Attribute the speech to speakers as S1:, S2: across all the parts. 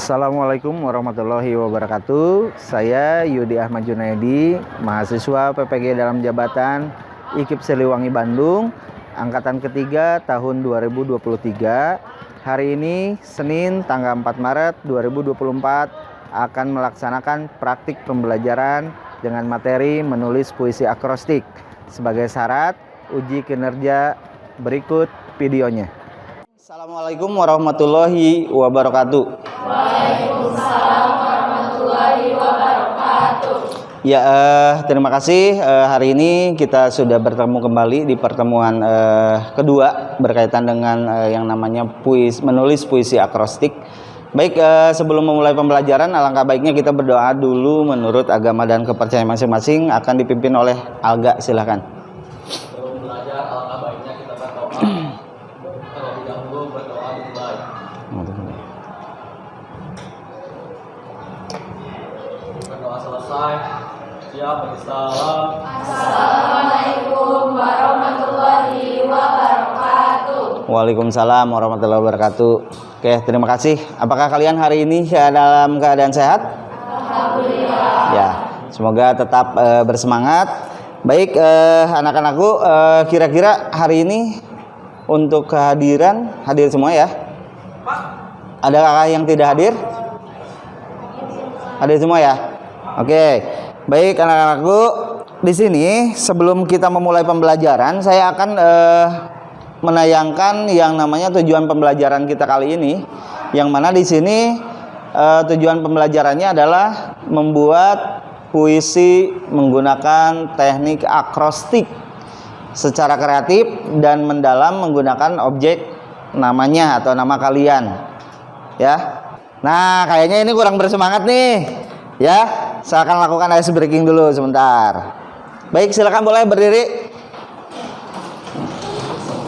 S1: Assalamualaikum warahmatullahi wabarakatuh. Saya Yudi Ahmad Junaidi, mahasiswa PPG dalam jabatan IKIP Siliwangi Bandung, angkatan ketiga tahun 2023. Hari ini Senin tanggal 4 Maret 2024 akan melaksanakan praktik pembelajaran dengan materi menulis puisi akrostik. Sebagai syarat uji kinerja berikut videonya. Assalamualaikum warahmatullahi wabarakatuh.
S2: Waalaikumsalam warahmatullahi wabarakatuh.
S1: Ya, terima kasih. Hari ini kita sudah bertemu kembali di pertemuan kedua berkaitan dengan yang namanya menulis puisi akrostik. Baik, sebelum memulai pembelajaran, alangkah baiknya kita berdoa dulu menurut agama dan kepercayaan masing-masing. Akan dipimpin oleh Alga, silahkan.
S3: Sebelum belajar, alangkah baiknya kita berdoa. Terlebih dahulu berdoa dimulai. Berdoa selesai, siap bagi salam.
S2: Assalamualaikum warahmatullahi wabarakatuh.
S1: Waalaikumsalam warahmatullahi wabarakatuh. Oke, terima kasih. Apakah kalian hari ini dalam keadaan sehat?
S2: Alhamdulillah.
S1: Ya, semoga tetap bersemangat. Baik, anak-anakku, kira-kira hari ini untuk kehadiran hadir semua ya? Adakah yang tidak hadir? Hadir semua ya? Oke, baik anak-anakku. Di sini sebelum kita memulai pembelajaran, saya akan menayangkan yang namanya tujuan pembelajaran kita kali ini, yang mana di sini tujuan pembelajarannya adalah membuat puisi menggunakan teknik akrostik secara kreatif dan mendalam menggunakan objek namanya atau nama kalian ya. Nah, kayaknya ini kurang bersemangat nih ya. Saya akan lakukan ice breaking dulu sebentar. Baik, silakan boleh berdiri.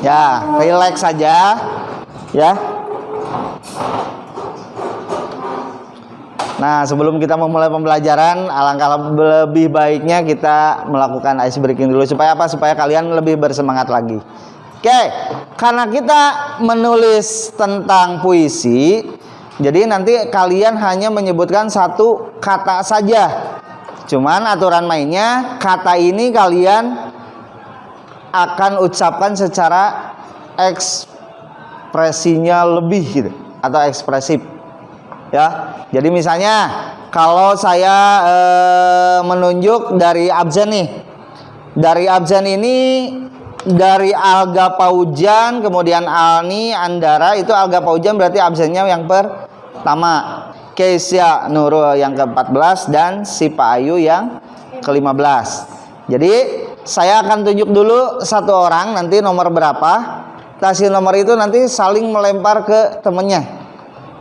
S1: Ya, relax saja ya. Nah, sebelum kita memulai pembelajaran, alangkah lebih baiknya kita melakukan ice breaking dulu. Supaya apa? Supaya kalian lebih bersemangat lagi. Oke, karena kita menulis tentang puisi, jadi nanti kalian hanya menyebutkan satu kata saja. Cuman aturan mainnya, kata ini kalian akan ucapkan secara ekspresinya lebih gitu, atau ekspresif ya. Jadi misalnya kalau saya menunjuk dari absen nih, dari absen ini dari Alga Paujan, kemudian Alni Andara, itu Alga Paujan berarti absennya yang pertama, Keisha Nurul yang ke-14, dan Sipa Ayu yang ke-15. Jadi saya akan tunjuk dulu satu orang, nanti nomor berapa, kasih nomor itu nanti saling melempar ke temennya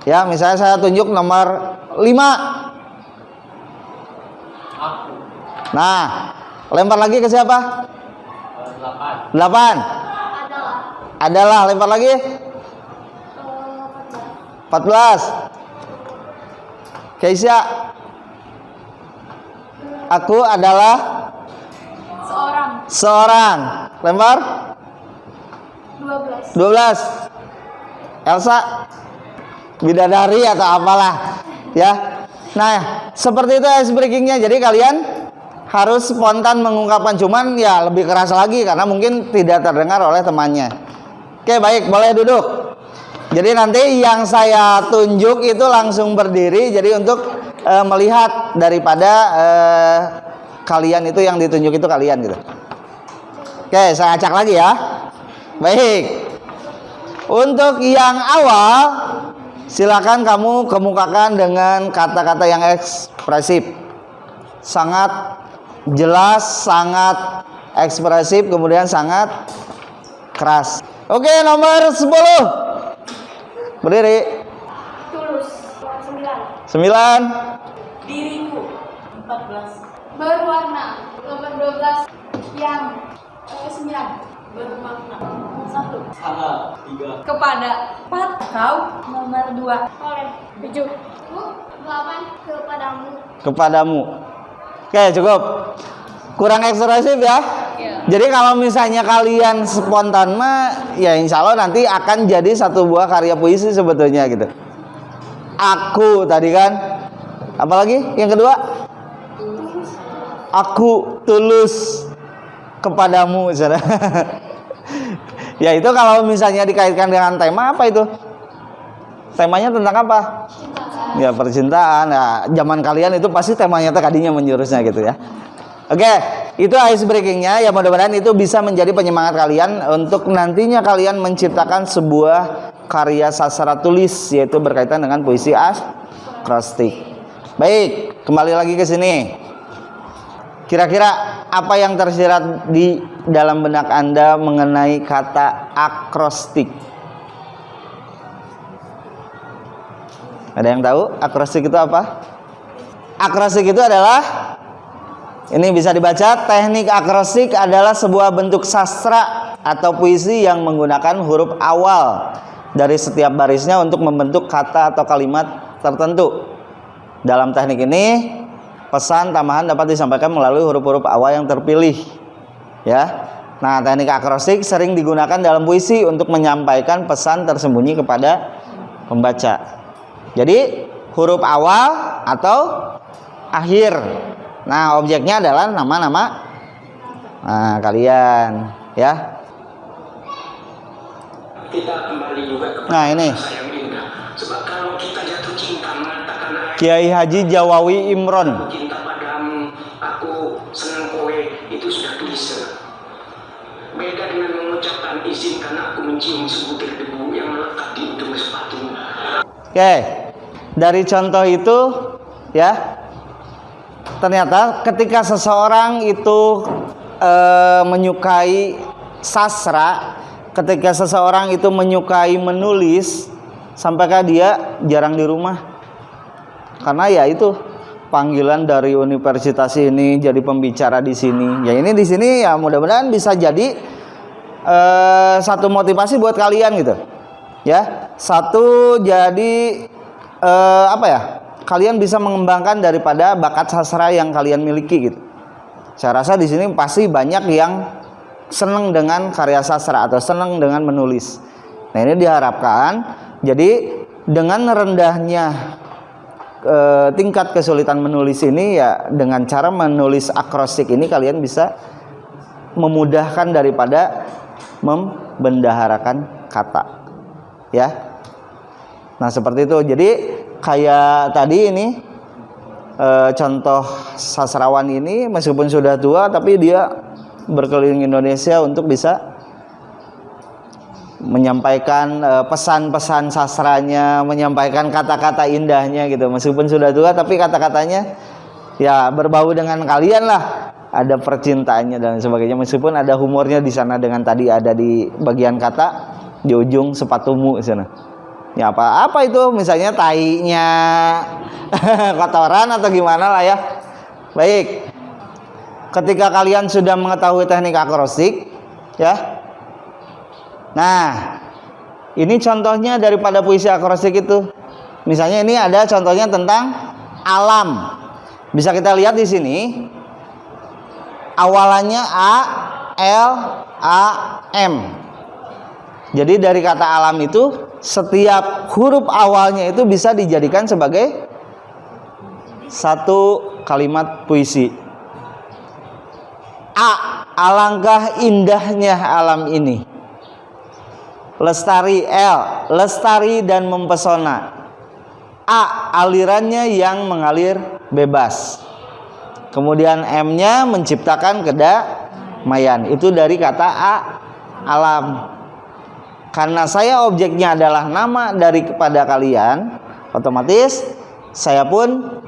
S1: ya. Misalnya saya tunjuk nomor 5. Nah, lempar lagi ke siapa? 8. Adalah lempar lagi 14. Keisha, aku adalah seorang. Lempar 12. Elsa, bidadari atau apalah ya. Nah, seperti itu ice breakingnya. Jadi kalian harus spontan mengungkapkan, cuman ya lebih keras lagi karena mungkin tidak terdengar oleh temannya. Oke, baik, boleh duduk. Jadi nanti yang saya tunjuk itu langsung berdiri, jadi untuk melihat daripada kalian itu yang ditunjuk itu kalian gitu. Oke, saya acak lagi ya. Baik. Untuk yang awal, silakan kamu kemukakan dengan kata-kata yang ekspresif. Sangat jelas, sangat ekspresif, kemudian sangat keras. Oke, nomor 10. Berdiri.
S2: Tulus 9.
S1: 9.
S2: Diriku 14. Berwarna nomor 12. Yang 9. Bermakna 1.
S3: Sangat 3.
S2: Kepada 4. Kau nomor 2. Oleh 7. 8.
S1: Kepadamu. Oke, cukup. Kurang ekspresif ya. Jadi kalau misalnya kalian spontan mah, ya insya Allah nanti akan jadi satu buah karya puisi sebetulnya gitu. Aku tadi kan. Apalagi yang kedua? Aku tulus kepadamu. Ya itu kalau misalnya dikaitkan dengan tema apa itu? Temanya tentang apa? Ya percintaan. Nah, zaman kalian itu pasti temanya tadinya menjurusnya gitu ya. Oke, itu ice breakingnya. Ya mudah-mudahan itu bisa menjadi penyemangat kalian untuk nantinya kalian menciptakan sebuah karya sastra tulis, yaitu berkaitan dengan puisi akrostik. Baik, kembali lagi ke sini. Kira-kira apa yang tersirat di dalam benak Anda mengenai kata akrostik? Ada yang tahu akrostik itu apa? Akrostik itu adalah, ini bisa dibaca, teknik akrostik adalah sebuah bentuk sastra atau puisi yang menggunakan huruf awal dari setiap barisnya untuk membentuk kata atau kalimat tertentu. Dalam teknik ini, pesan tambahan dapat disampaikan melalui huruf-huruf awal yang terpilih. Ya. Nah, teknik akrostik sering digunakan dalam puisi untuk menyampaikan pesan tersembunyi kepada pembaca. Jadi, huruf awal atau akhir. Nah, objeknya adalah nama-nama kalian, ya.
S4: Kita kembali juga ke
S1: Ini
S4: sayang indah. Sebab kalau kita jatuh cinta mengatakan
S1: Kiai Haji Jawawi Imron.
S4: aku cinta padamu, aku senang kowe, itu sudah klise. Beda dengan mengucapkan izinkan aku mencium sebutir debu yang melekat di ujung sepatu.
S1: Oke, dari contoh itu ya, ternyata ketika seseorang itu menyukai sastra, ketika seseorang itu menyukai menulis, sampaikah dia jarang di rumah? Karena ya itu panggilan dari universitas ini jadi pembicara di sini. Ya ini di sini ya mudah-mudahan bisa jadi satu motivasi buat kalian gitu. Ya, satu jadi kalian bisa mengembangkan daripada bakat sastra yang kalian miliki gitu. Saya rasa di sini pasti banyak yang senang dengan karya sastra atau senang dengan menulis. Nah, ini diharapkan jadi dengan rendahnya tingkat kesulitan menulis ini, ya dengan cara menulis akrostik ini kalian bisa memudahkan daripada membendaharakan kata, ya. Nah, seperti itu. Jadi kayak tadi ini contoh sastrawan ini meskipun sudah tua tapi dia berkeliling Indonesia untuk bisa menyampaikan pesan-pesan sastranya, menyampaikan kata-kata indahnya gitu. Meskipun sudah tua tapi kata-katanya ya berbau dengan kalian lah. Ada percintaannya dan sebagainya, meskipun ada humornya di sana dengan tadi ada di bagian kata di ujung sepatumu di sana. Ya apa itu misalnya tainya kotoran atau gimana lah ya. Baik. Ketika kalian sudah mengetahui teknik akrostik, ya. Nah, ini contohnya daripada puisi akrostik itu. Misalnya ini ada contohnya tentang alam. Bisa kita lihat di sini. Awalannya A, L, A, M. Jadi dari kata alam itu setiap huruf awalnya itu bisa dijadikan sebagai satu kalimat puisi. A, alangkah indahnya alam ini. Lestari, L, lestari dan mempesona. A, alirannya yang mengalir bebas. Kemudian M-nya menciptakan kedamaian. Itu dari kata A, alam. Karena saya objeknya adalah nama dari kepada kalian, otomatis saya pun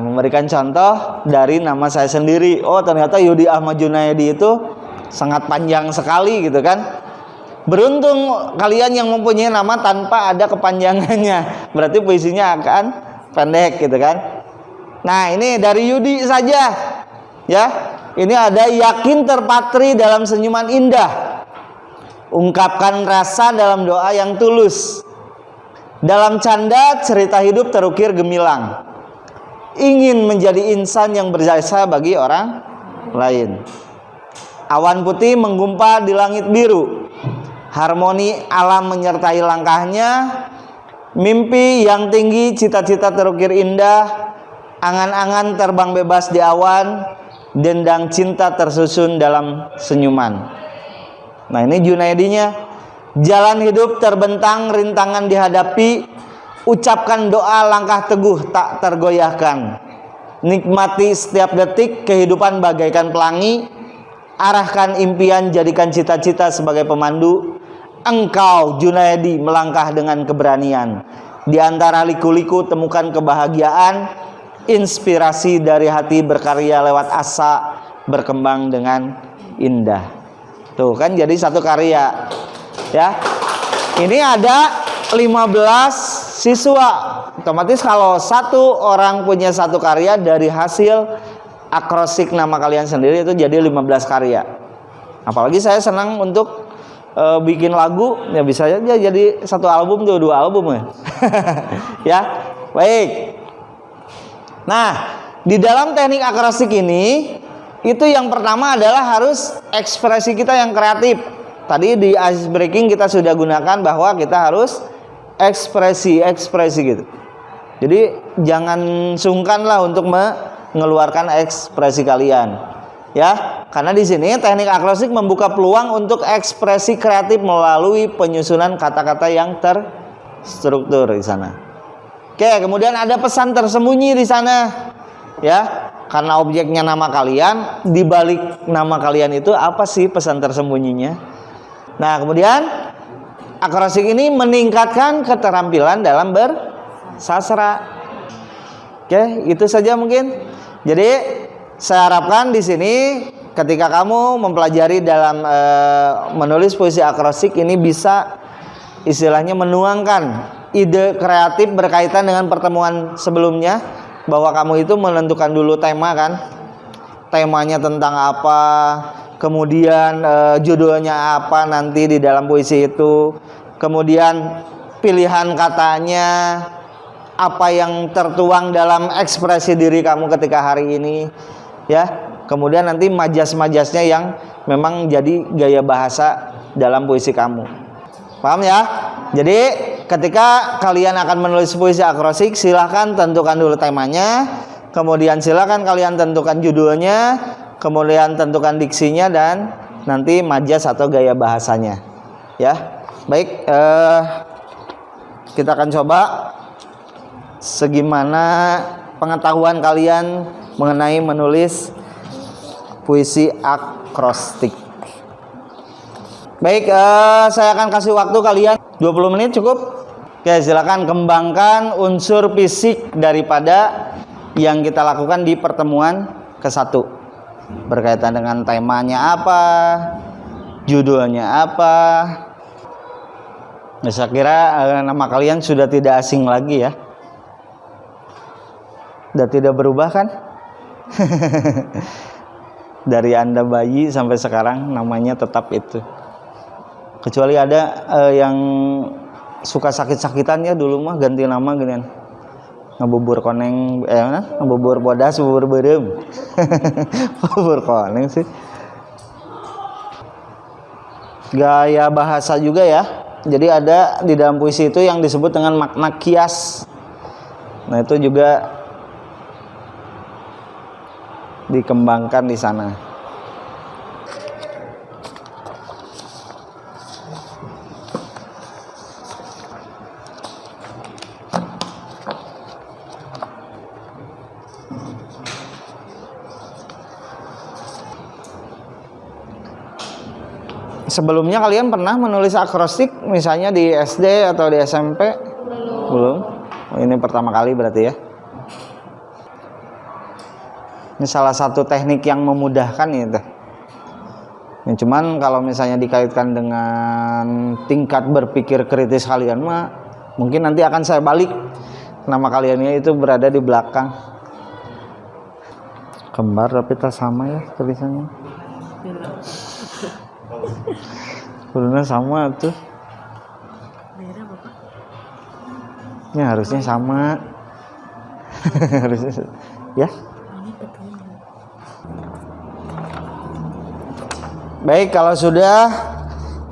S1: memberikan contoh dari nama saya sendiri. Oh, ternyata Yudi Ahmad Junaidi itu sangat panjang sekali gitu kan. Beruntung kalian yang mempunyai nama tanpa ada kepanjangannya. Berarti puisinya akan pendek gitu kan. Nah, ini dari Yudi saja. Ya. Ini ada yakin terpatri dalam senyuman indah. Ungkapkan rasa dalam doa yang tulus. Dalam canda cerita hidup terukir gemilang. Ingin menjadi insan yang berjasa bagi orang lain. Awan putih menggumpal di langit biru. Harmoni alam menyertai langkahnya. Mimpi yang tinggi, cita-cita terukir indah, angan-angan terbang bebas di awan, dendang cinta tersusun dalam senyuman. Nah ini Junaidinya. Jalan hidup terbentang, rintangan dihadapi, ucapkan doa, langkah teguh tak tergoyahkan. Nikmati setiap detik, kehidupan bagaikan pelangi, arahkan impian, jadikan cita-cita sebagai pemandu. Engkau Junaidi melangkah dengan keberanian. Di antara liku-liku temukan kebahagiaan, inspirasi dari hati berkarya lewat asa, berkembang dengan indah. Tuh kan jadi satu karya. Ya. Ini ada 15 siswa. Otomatis kalau satu orang punya satu karya dari hasil akrostik nama kalian sendiri itu jadi 15 karya. Apalagi saya senang untuk bikin lagu, ya bisa aja jadi satu album tuh, 2 album ya. Ya. Baik. Nah, di dalam teknik akrostik ini itu yang pertama adalah harus ekspresi kita yang kreatif. Tadi di ice breaking kita sudah gunakan bahwa kita harus ekspresi gitu. Jadi jangan sungkanlah untuk mengeluarkan ekspresi kalian. Ya, karena di sini teknik akrostik membuka peluang untuk ekspresi kreatif melalui penyusunan kata-kata yang terstruktur di sana. Oke, kemudian ada pesan tersembunyi di sana. Ya, karena objeknya nama kalian, di balik nama kalian itu apa sih pesan tersembunyinya? Nah, kemudian akrostik ini meningkatkan keterampilan dalam bersastra. Oke, itu saja mungkin. Jadi saya harapkan di sini ketika kamu mempelajari dalam menulis puisi akrostik ini bisa istilahnya menuangkan ide kreatif berkaitan dengan pertemuan sebelumnya, bahwa kamu itu menentukan dulu tema kan, temanya tentang apa, kemudian judulnya apa nanti di dalam puisi itu, kemudian pilihan katanya, apa yang tertuang dalam ekspresi diri kamu ketika hari ini, ya. Kemudian nanti majas-majasnya yang memang jadi gaya bahasa dalam puisi kamu. Paham ya? Jadi ketika kalian akan menulis puisi akrostik, silahkan tentukan dulu temanya, kemudian silahkan kalian tentukan judulnya, kemudian tentukan diksinya, dan nanti majas atau gaya bahasanya. Ya, baik. Kita akan coba segimana pengetahuan kalian mengenai menulis puisi akrostik. Baik, saya akan kasih waktu kalian 20 menit cukup. Oke, silakan kembangkan unsur fisik daripada yang kita lakukan di pertemuan ke-1. Berkaitan dengan temanya apa, judulnya apa. Nah, saya kira nama kalian sudah tidak asing lagi ya. Sudah tidak berubah kan? Dari Anda bayi sampai sekarang namanya tetap itu. Kecuali ada yang suka sakit-sakitan ya, dulu mah ganti nama ginian. Ngebubur koneng, ngebubur bodas, bubur berem. Bubur koneng sih. Gaya bahasa juga ya. Jadi ada di dalam puisi itu yang disebut dengan makna kias. Nah, itu juga dikembangkan di sana. Sebelumnya kalian pernah menulis akrostik misalnya di SD atau di SMP? Belum. Oh, ini pertama kali berarti ya. Ini salah satu teknik yang memudahkan ya teh. Ya, cuman kalau misalnya dikaitkan dengan tingkat berpikir kritis kalian mah, mungkin nanti akan saya balik nama kaliannya itu berada di belakang. Kembar tapi tak sama ya tulisannya. Tulisannya sama tuh. Ya harusnya sama. Harusnya ya. Baik, kalau sudah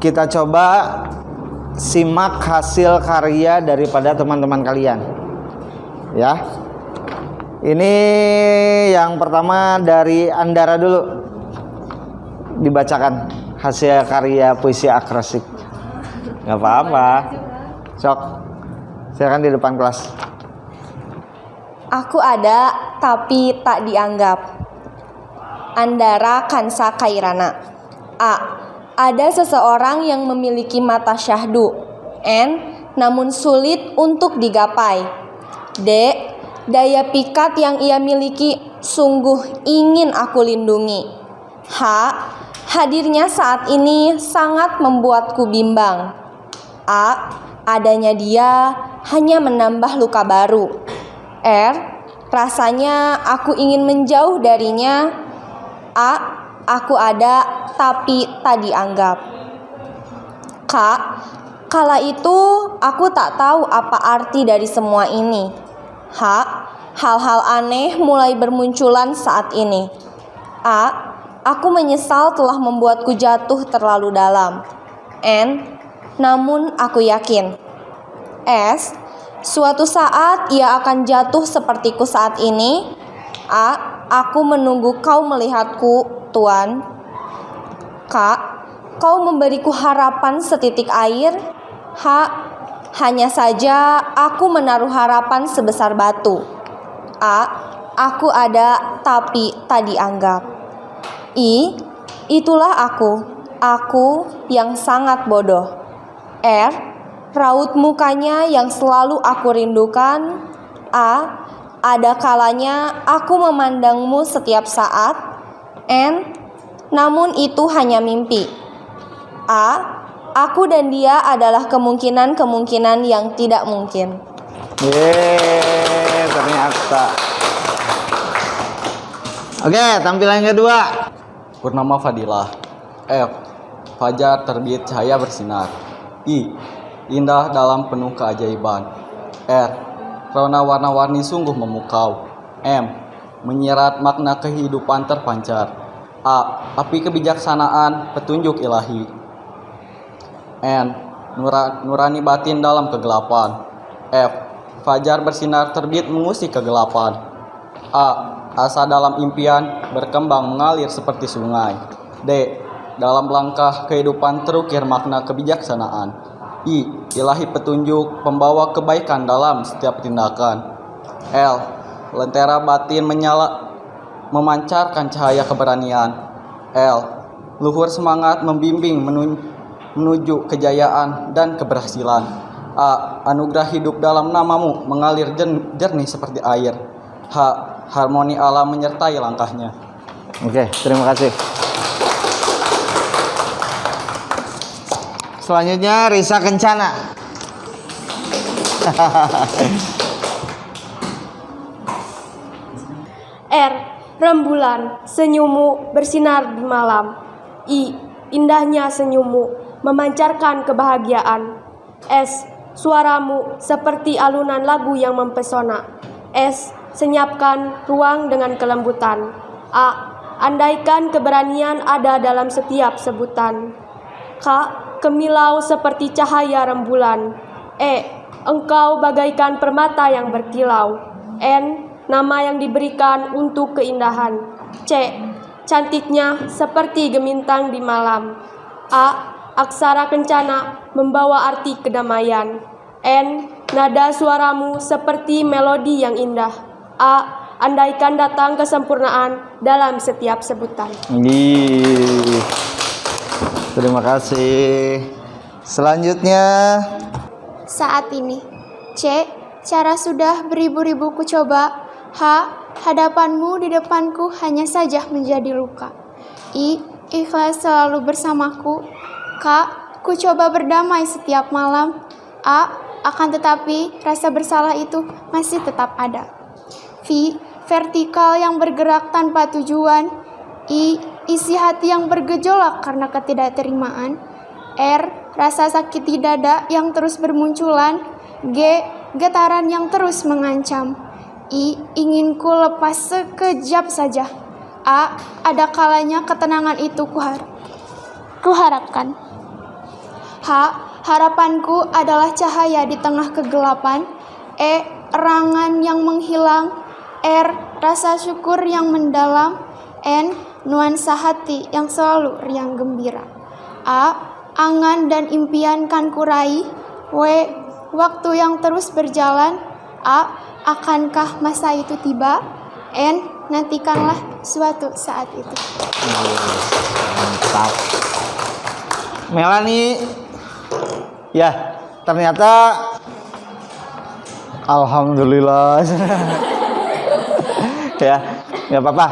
S1: kita coba simak hasil karya daripada teman-teman kalian. Ya. Ini yang pertama dari Andara dulu. Dibacakan hasil karya puisi akrostik. Gak apa-apa. Sok. Silakan di depan kelas.
S2: Aku ada tapi tak dianggap. Andara Kansa Kairana. A. Ada seseorang yang memiliki mata syahdu. N. Namun sulit untuk digapai. D. Daya pikat yang ia miliki sungguh ingin aku lindungi. H. Hadirnya saat ini sangat membuatku bimbang. A. Adanya dia hanya menambah luka baru. R. Rasanya aku ingin menjauh darinya. A. Aku ada tapi tak dianggap. K. Kala itu aku tak tahu apa arti dari semua ini. H. Hal-hal aneh mulai bermunculan saat ini. A. Aku menyesal telah membuatku jatuh terlalu dalam. N. Namun aku yakin. S. Suatu saat ia akan jatuh sepertiku saat ini. A. Aku menunggu kau melihatku, Tuan. K. Kau memberiku harapan setitik air. H. Hanya saja aku menaruh harapan sebesar batu. A. Aku ada tapi tak dianggap. I. Itulah aku yang sangat bodoh. R. Raut mukanya yang selalu aku rindukan. A. Ada kalanya aku memandangmu setiap saat. N. Namun itu hanya mimpi. A. Aku dan dia adalah kemungkinan-kemungkinan yang tidak mungkin.
S1: Yeay, ternyata. Oke, tampilan kedua.
S3: Purnama Fadilah. F. Fajar terbit cahaya bersinar. I. Indah dalam penuh keajaiban. R. Rona warna-warni sungguh memukau. M. Menyirat makna kehidupan terpancar. A. Api kebijaksanaan petunjuk ilahi. N. Nurani batin dalam kegelapan. F. Fajar bersinar terbit mengusik kegelapan. A. Asa dalam impian berkembang mengalir seperti sungai. D. Dalam langkah kehidupan terukir makna kebijaksanaan. I. Ilahi petunjuk pembawa kebaikan dalam setiap tindakan. L. Lentera batin memancarkan cahaya keberanian. L. Luhur semangat membimbing menuju kejayaan dan keberhasilan. A. Anugerah hidup dalam namamu mengalir jernih seperti air. H. Harmoni alam menyertai langkahnya.
S1: Oke, terima kasih. Selanjutnya Risa Kencana.
S5: R. Rembulan, senyummu bersinar di malam. I. Indahnya senyummu memancarkan kebahagiaan. S. Suaramu seperti alunan lagu yang mempesona. S. Senyapkan ruang dengan kelembutan. A. Andaikan keberanian ada dalam setiap sebutan. K. Kemilau seperti cahaya rembulan. E. Engkau bagaikan permata yang berkilau. N. Nama yang diberikan untuk keindahan. C. Cantiknya seperti gemintang di malam. A. Aksara kencana membawa arti kedamaian. N. Nada suaramu seperti melodi yang indah. A. Andaikan datang kesempurnaan dalam setiap sebutan.
S1: Terima kasih. Selanjutnya
S6: Saat ini. C. Cara sudah beribu-ribu ku coba. H. Hadapanmu di depanku hanya saja menjadi luka. I. Ikhlas selalu bersamaku. K. Ku coba berdamai setiap malam. A. Akan tetapi rasa bersalah itu masih tetap ada. V. Vertikal yang bergerak tanpa tujuan. I. Isi hati yang bergejolak karena ketidakterimaan. R. Rasa sakit di dada yang terus bermunculan. G. Getaran yang terus mengancam. I. Ingin ku lepas sekejap saja. A. Ada kalanya ketenangan itu kuharapkan. H. Harapanku adalah cahaya di tengah kegelapan. E. Erangan yang menghilang. R. Rasa syukur yang mendalam. N. Nuansa hati yang selalu riang gembira. A. Angan dan impian kan kurai. W. Waktu yang terus berjalan. A. Akankah masa itu tiba? N. Nantikanlah suatu saat itu.
S1: Mantap. Melani, ya ternyata alhamdulillah. Ya, nggak apa-apa.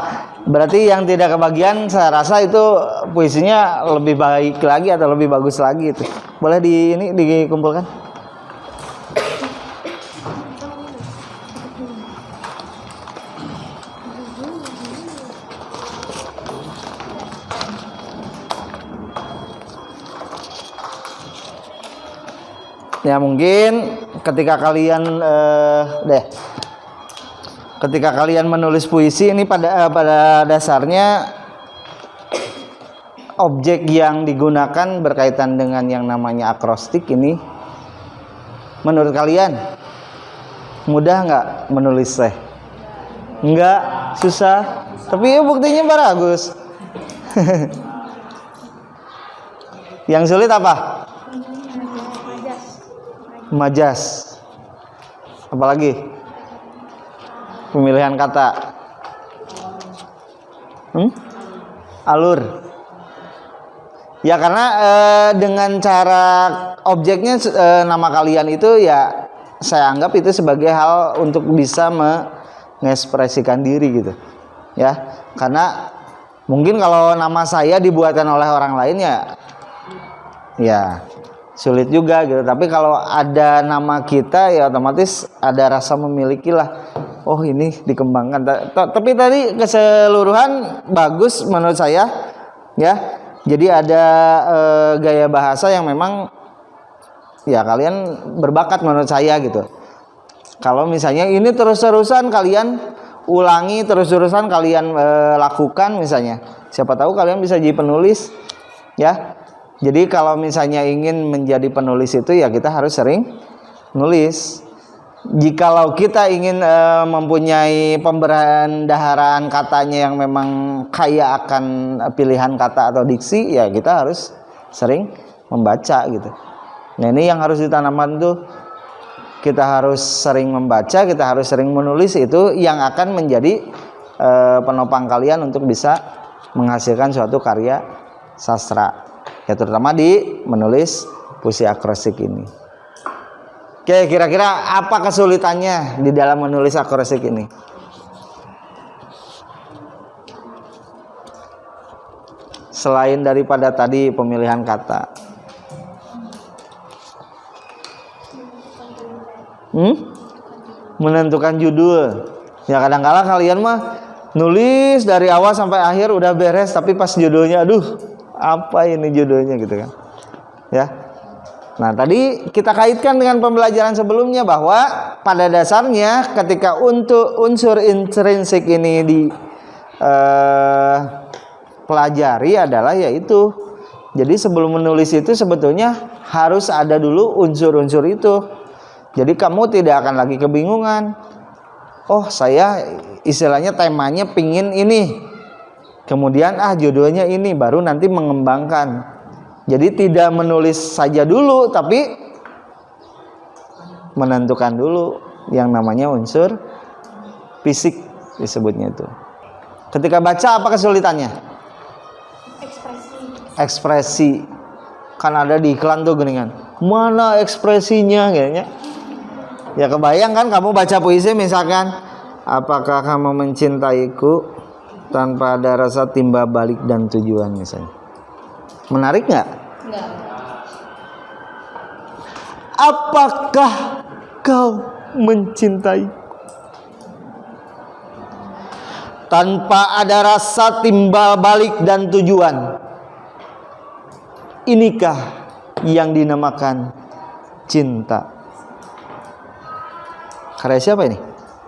S1: Berarti yang tidak kebagian saya rasa itu puisinya lebih baik lagi atau lebih bagus lagi itu. Boleh dikumpulkan? Ya mungkin ketika kalian ketika kalian menulis puisi ini pada dasarnya objek yang digunakan berkaitan dengan yang namanya akrostik ini. Menurut kalian mudah nggak menulis teh? Nggak, susah. Tapi buktinya bagus. Yang sulit apa? Majas. Apalagi? Pemilihan kata. Alur. Ya karena dengan cara objeknya nama kalian itu ya saya anggap itu sebagai hal untuk bisa mengekspresikan diri gitu. Ya, karena mungkin kalau nama saya dibuatkan oleh orang lain ya sulit juga gitu. Tapi kalau ada nama kita ya otomatis ada rasa memiliki lah. Oh ini dikembangkan. Tapi tadi keseluruhan bagus menurut saya ya. Jadi ada gaya bahasa yang memang ya kalian berbakat menurut saya gitu. Kalau misalnya ini terus-terusan kalian ulangi, terus-terusan kalian lakukan misalnya, siapa tahu kalian bisa jadi penulis ya. Jadi kalau misalnya ingin menjadi penulis itu ya kita harus sering nulis. Jikalau kita ingin mempunyai pembendaharaan katanya yang memang kaya akan pilihan kata atau diksi, ya kita harus sering membaca gitu. Nah ini yang harus ditanamkan tuh, kita harus sering membaca, kita harus sering menulis, itu yang akan menjadi penopang kalian untuk bisa menghasilkan suatu karya sastra. Ya terutama di menulis puisi akrostik ini. Oke, kira-kira apa kesulitannya di dalam menulis akrostik ini? Selain daripada tadi pemilihan kata. Menentukan judul. Ya kadang-kadang kalian mah nulis dari awal sampai akhir udah beres, tapi pas judulnya aduh apa ini judulnya gitu kan ya. Nah tadi kita kaitkan dengan pembelajaran sebelumnya bahwa pada dasarnya ketika untuk unsur intrinsik ini pelajari adalah yaitu, jadi sebelum menulis itu sebetulnya harus ada dulu unsur-unsur itu. Jadi kamu tidak akan lagi kebingungan, oh saya istilahnya temanya pingin ini, kemudian judulnya ini, baru nanti mengembangkan. Jadi tidak menulis saja dulu, tapi menentukan dulu yang namanya unsur fisik disebutnya itu. Ketika baca apa kesulitannya? Ekspresi. Kan ada di iklan tuh geningan, mana ekspresinya kayaknya. Ya kebayang kan kamu baca puisi misalkan, apakah kamu mencintaiku tanpa ada rasa timbal balik dan tujuan misalnya. Menarik nggak?
S2: Enggak.
S1: Apakah kau mencintai tanpa ada rasa timbal balik dan tujuan? Inikah yang dinamakan cinta? Karya siapa ini?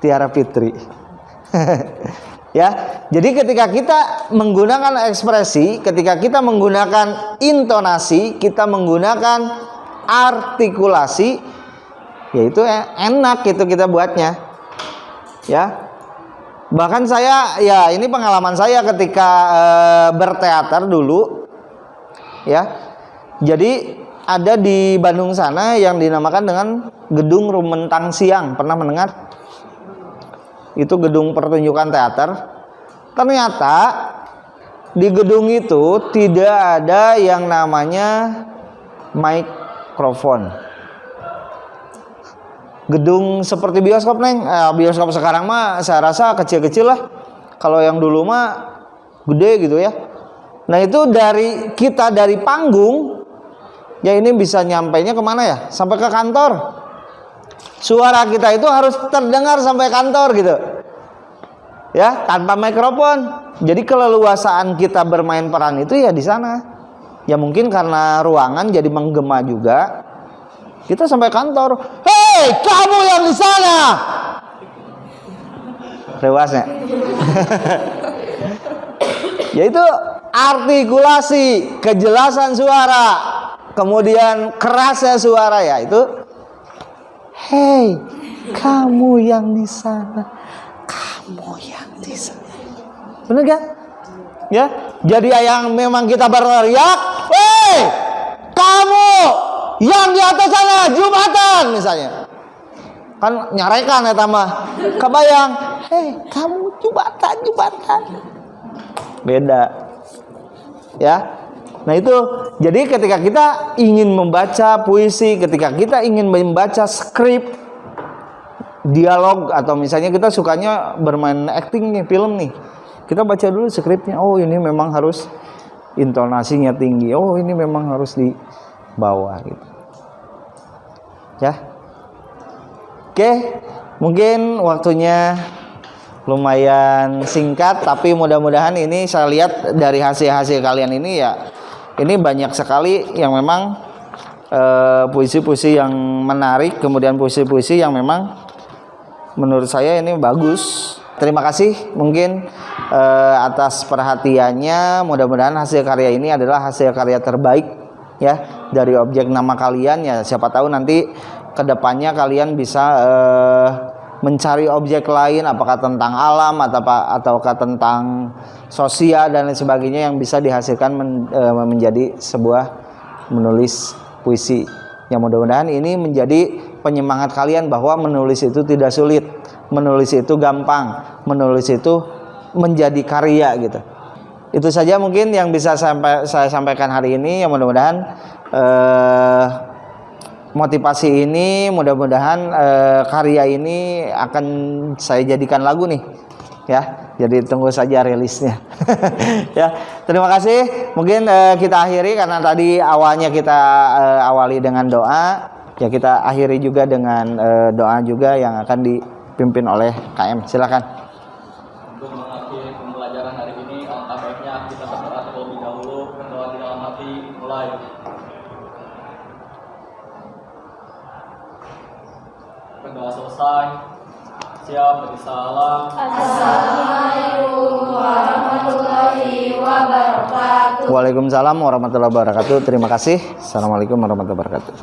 S1: Tiara Fitri. Ya, Jadi ketika kita menggunakan ekspresi, ketika kita menggunakan intonasi, kita menggunakan artikulasi, yaitu enak itu kita buatnya. Ya. Bahkan saya, ya ini pengalaman saya ketika berteater dulu. Ya. Jadi ada di Bandung sana yang dinamakan dengan Gedung Rumentang Siang. Pernah mendengar? Itu gedung pertunjukan teater. Ternyata di gedung itu tidak ada yang namanya mikrofon. Gedung seperti bioskop, Neng. Bioskop sekarang mah saya rasa kecil-kecil lah. Kalau yang dulu mah gede gitu ya. Nah itu dari kita dari panggung, ya ini bisa nyampainya kemana ya? Sampai ke kantor. Suara kita itu harus terdengar sampai kantor gitu. Ya, tanpa mikrofon. Jadi keleluasaan kita bermain peran itu ya di sana. Ya mungkin karena ruangan jadi menggema juga. Kita sampai kantor. Hei, kamu yang di sana. Rewasnya. Yaitu artikulasi, kejelasan suara, kemudian kerasnya suara ya itu. Hei, kamu yang di sana. Kamu yang di sana. Bener kan? Ya, jadi yang memang kita berteriak, hei, kamu yang di atas sana Jumatan misalnya. Kan nyarekan ya tambah. Kebayang, hei, kamu Jumatan. Beda. Ya. Nah itu, jadi ketika kita ingin membaca puisi, ketika kita ingin membaca skrip dialog, atau misalnya kita sukanya bermain acting nih, film nih, kita baca dulu skripnya. Oh ini memang harus intonasinya tinggi, oh ini memang harus di bawah gitu ya. Oke, mungkin waktunya lumayan singkat, tapi mudah-mudahan ini saya lihat dari hasil-hasil kalian ini ya, ini banyak sekali yang memang puisi-puisi yang menarik, kemudian puisi-puisi yang memang menurut saya ini bagus. Terima kasih mungkin atas perhatiannya. Mudah-mudahan hasil karya ini adalah hasil karya terbaik ya dari objek nama kalian ya. Siapa tahu nanti kedepannya kalian bisa mencari objek lain, apakah tentang alam ataukah tentang sosial dan lain sebagainya yang bisa dihasilkan menjadi sebuah menulis puisi. Yang mudah-mudahan ini menjadi penyemangat kalian bahwa menulis itu tidak sulit, menulis itu gampang, menulis itu menjadi karya gitu. Itu saja mungkin yang bisa saya sampaikan hari ini. Yang mudah-mudahan motivasi ini, mudah-mudahan karya ini akan saya jadikan lagu nih ya. Jadi tunggu saja rilisnya. Ya, terima kasih. Mungkin kita akhiri karena tadi awalnya kita awali dengan doa. Ya kita akhiri juga dengan doa juga yang akan dipimpin oleh KM. Silakan.
S3: Untuk mengakhiri pembelajaran hari ini, alangkah baiknya kita berdoa terlebih dahulu. Berdoa di dalam hati, mulai. Berdoa selesai. Siap, beri salam.
S7: Assalamualaikum warahmatullahi wabarakatuh.
S1: Waalaikumsalam warahmatullahi wabarakatuh. Terima kasih. Assalamualaikum warahmatullahi wabarakatuh.